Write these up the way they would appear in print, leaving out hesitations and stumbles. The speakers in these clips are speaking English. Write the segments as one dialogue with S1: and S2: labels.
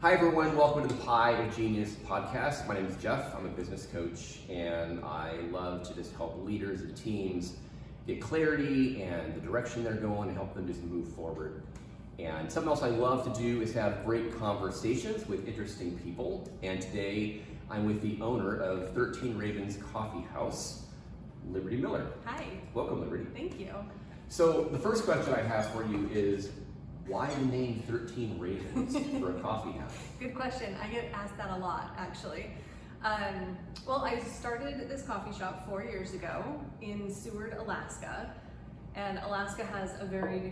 S1: Hi everyone, welcome to the Pie of Genius podcast. My name is Jeff, I'm a business coach, and I love to just help leaders and teams get clarity and the direction they're going and help them just move forward. And something else I love to do is have great conversations with interesting people. And today I'm with the owner of 13 Ravens Coffee House, Liberty Miller.
S2: Hi.
S1: Welcome, Liberty.
S2: Thank you.
S1: So the first question I have for you is, why the name 13 Ravens for a coffee house?
S2: Good question. I get asked that a lot, actually. Well, I started this coffee shop 4 years ago in Seward, Alaska. And Alaska has a very,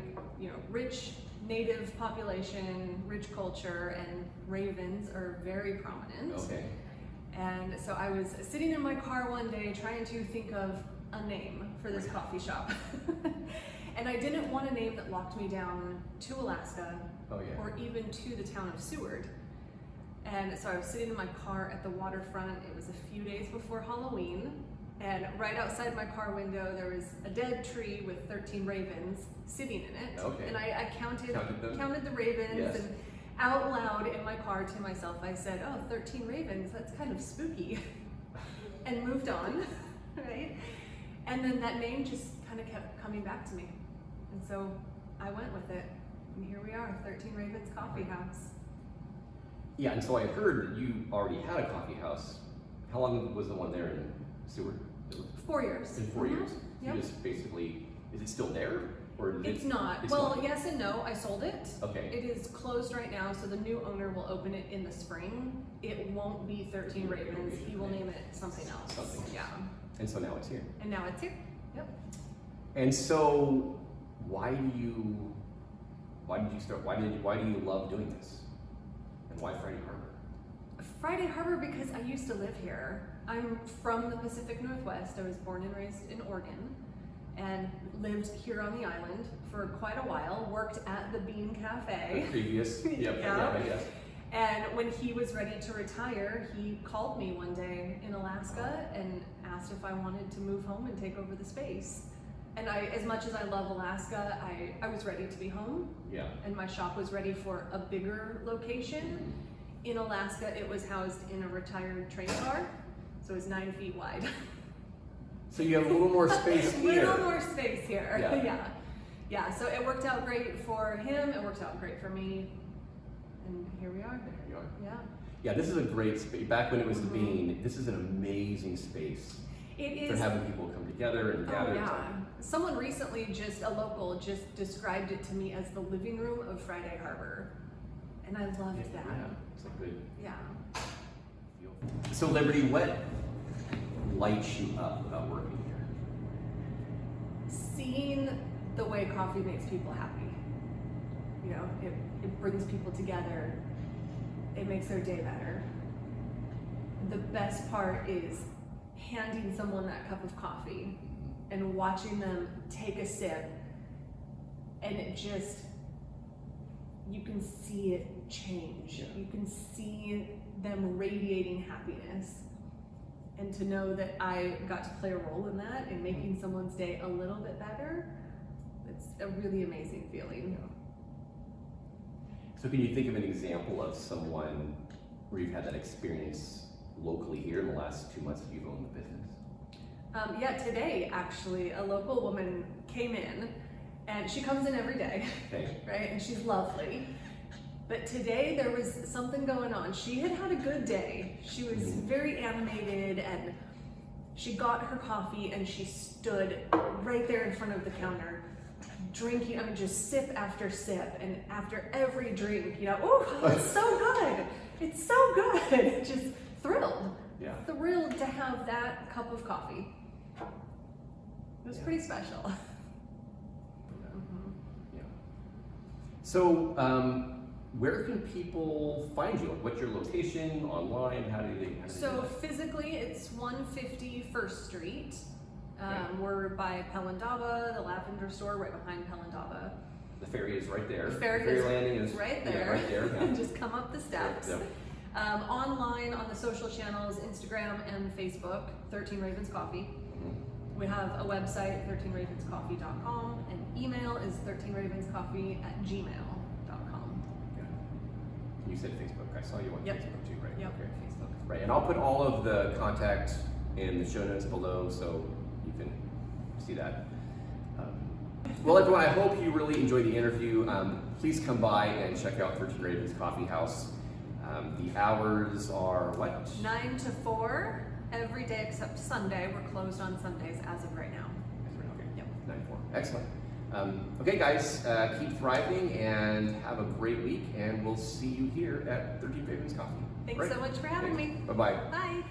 S2: rich native population, rich culture, and ravens are very prominent.
S1: Okay.
S2: And so I was sitting in my car one day trying to think of a name for this coffee shop. And I didn't want a name that locked me down to Alaska or even to the town of Seward. And so I was sitting in my car at the waterfront. It was a few days before Halloween. And right outside my car window, there was a dead tree with 13 ravens sitting in it.
S1: Okay.
S2: And I counted the ravens.
S1: Yes.
S2: And out loud in my car to myself, I said, oh, 13 ravens, that's kind of spooky. And moved on, right? And then that name just kind of kept coming back to me. And so I went with it. And here we are, 13 Ravens Coffee House.
S1: Yeah, and so I heard that you already had a coffee house. How long was the one there in Seward?
S2: 4 years.
S1: In 4 years?
S2: Yep.
S1: You just basically, is it still there? Or
S2: It's not. Yes and no. I sold it.
S1: Okay.
S2: It is closed right now, so the new owner will open it in the spring. It won't be 13 Ravens. He will name it something else. Yeah.
S1: And so now it's here.
S2: And now it's here. Yep.
S1: And so why do you love doing this? And why Friday Harbor?
S2: Friday Harbor because I used to live here. I'm from the Pacific Northwest. I was born and raised in Oregon and lived here on the island for quite a while, worked at the Bean Cafe.
S1: The previous, yes.
S2: And when he was ready to retire, he called me one day in Alaska and asked if I wanted to move home and take over the space. And as much as I love Alaska, I was ready to be home.
S1: Yeah.
S2: And my shop was ready for a bigger location. In Alaska, it was housed in a retired train car, so it was 9 feet wide.
S1: So you have a little more space here.
S2: A little more space here,
S1: yeah.
S2: Yeah, so it worked out great for him, it worked out great for me, and here we are.
S1: There you are.
S2: Yeah.
S1: Yeah, this is a great space. Back when it was the Bean, this is an amazing space.
S2: It is.
S1: For having people come together and gather.
S2: Oh, yeah. Someone recently, a local, described it to me as the living room of Friday Harbor. And I loved that.
S1: Yeah, it's a good
S2: feel.
S1: So Liberty, what lights you up about working here?
S2: Seeing the way coffee makes people happy. It brings people together. It makes their day better. The best part is handing someone that cup of coffee and watching them take a sip, and you can see it change.
S1: Yeah.
S2: You can see them radiating happiness. And to know that I got to play a role in that, in making someone's day a little bit better, it's a really amazing feeling.
S1: So can you think of an example of someone where you've had that experience locally here in the last 2 months that you've owned the business?
S2: Today actually, a local woman came in, and she comes in every day, right? And she's lovely. But today there was something going on. She had had a good day. She was very animated, and she got her coffee and she stood right there in front of the counter, drinking, just sip after sip, and after every drink, oh, it's so good. It's so good. Just thrilled.
S1: Yeah.
S2: Thrilled to have that cup of coffee. It was pretty special.
S1: Yeah. So, where can people find you? What's your location online? How do they?
S2: So physically, it's 150 First Street. We're by Pelindaba, the Lavender Store, right behind Pelindaba.
S1: The ferry is right there.
S2: The ferry
S1: landing is
S2: right there.
S1: Yeah, right there. Yeah.
S2: Just come up the steps.
S1: Yep.
S2: Online on the social channels, Instagram and Facebook, 13 Ravens Coffee. We have a website, 13ravenscoffee.com, and email is 13ravenscoffee@gmail.com.
S1: You said Facebook. I saw you on
S2: Yep.
S1: Facebook too, right?
S2: Yep.
S1: Okay.
S2: Facebook.
S1: Right, and I'll put all of the contact in the show notes below so you can see that. Well, everyone, I hope you really enjoyed the interview. Please come by and check out 13 Ravens Coffee House. The hours are what?
S2: 9 to 4 every day except Sunday. We're closed on Sundays as of right now.
S1: Okay.
S2: Yep.
S1: 9 to 4. Excellent. Okay, guys, keep thriving and have a great week, and we'll see you here at 13 Ravens Coffee.
S2: Thanks so much for having me.
S1: Bye-bye.
S2: Bye.